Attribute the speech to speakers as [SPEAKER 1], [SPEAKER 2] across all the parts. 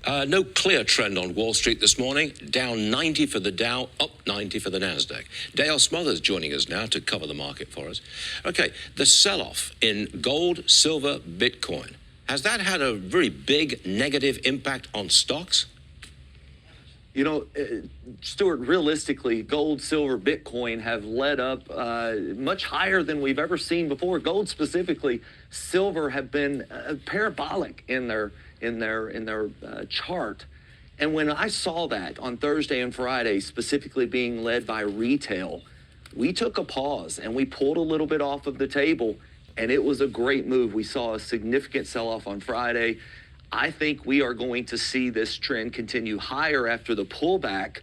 [SPEAKER 1] No clear trend on Wall Street this morning. Down 90 for the Dow, up 90 for the Nasdaq. Dale Smothers joining us now to cover the market for us. Okay, the sell-off in gold, silver, Bitcoin. Has that had a very big negative impact on stocks?
[SPEAKER 2] You know, Stuart, realistically, gold, silver, Bitcoin have led up much higher than we've ever seen before. Gold specifically, silver have been parabolic in their chart. And when I saw that on Thursday and Friday, specifically being led by retail, we took a pause and we pulled a little bit off of the table, and it was a great move. We saw a significant sell-off on Friday. I think we are going to see this trend continue higher after the pullback.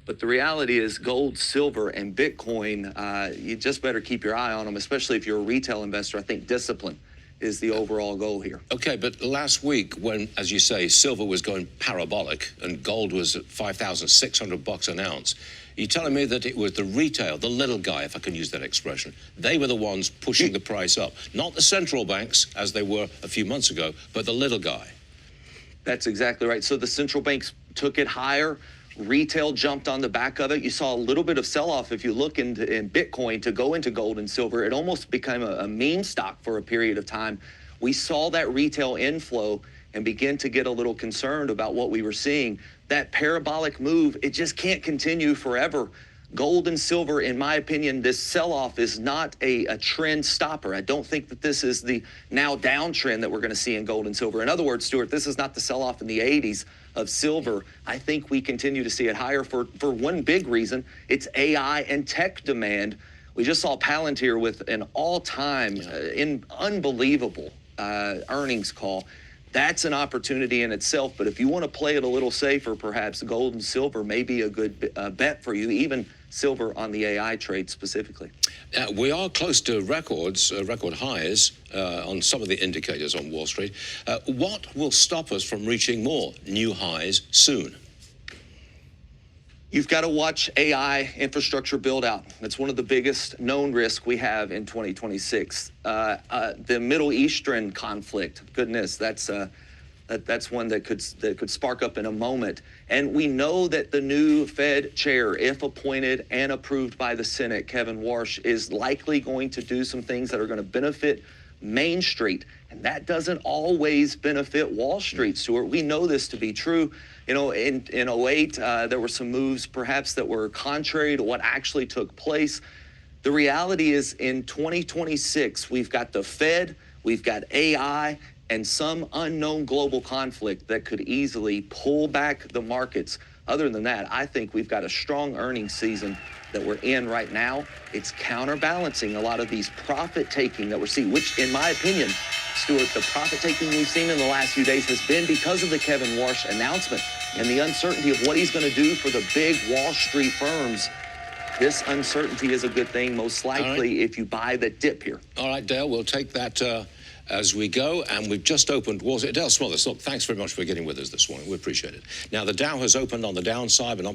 [SPEAKER 2] But the reality is gold, silver, and Bitcoin, you just better keep your eye on them, especially if you're a retail investor. I think discipline is the overall goal here.
[SPEAKER 1] Okay, but last week when, as you say, silver was going parabolic and gold was at $5,600 an ounce, you're telling me that it was the retail, the little guy, if I can use that expression, they were the ones pushing the price up. Not the central banks, as they were a few months ago, but the little guy.
[SPEAKER 2] That's exactly right. So the central banks took it higher. Retail jumped on the back of it. You saw a little bit of sell-off if you look in Bitcoin to go into gold and silver. It almost became a meme stock for a period of time. We saw that retail inflow and begin to get a little concerned about what we were seeing. That parabolic move, it just can't continue forever. Gold and silver, in my opinion, this sell-off is not a trend stopper. I don't think that this is the now downtrend that we're going to see in gold and silver. In other words, Stuart, this is not the sell-off in the 80s of silver. I think we continue to see it higher for one big reason. It's AI and tech demand. We just saw Palantir with an all-time unbelievable earnings call. That's an opportunity in itself, but if you want to play it a little safer, perhaps gold and silver may be a good bet for you, even silver on the AI trade specifically.
[SPEAKER 1] We are close to record highs on some of the indicators on Wall Street. What will stop us from reaching more new highs soon?
[SPEAKER 2] You've got to watch AI infrastructure build out. That's one of the biggest known risks we have in 2026. The Middle Eastern conflict, goodness, that's one that could spark up in a moment. And we know that the new Fed chair, if appointed and approved by the Senate, Kevin Warsh, is likely going to do some things that are going to benefit Main Street. And that doesn't always benefit Wall Street, Stuart. We know this to be true. You know, in 08, there were some moves perhaps that were contrary to what actually took place. The reality is in 2026, we've got the Fed, we've got AI, and some unknown global conflict that could easily pull back the markets. Other than that, I think we've got a strong earnings season that we're in right now. It's counterbalancing a lot of these profit-taking that we're seeing, which, in my opinion, Stuart, the profit-taking we've seen in the last few days has been because of the Kevin Warsh announcement and the uncertainty of what he's going to do for the big Wall Street firms. This uncertainty is a good thing, most likely, if you buy the dip here.
[SPEAKER 1] All right, Dale, we'll take that as we go, and we've just opened Wall Street. Dale Smothers, look, thanks very much for getting with us this morning. We appreciate it. Now, the Dow has opened on the downside, but not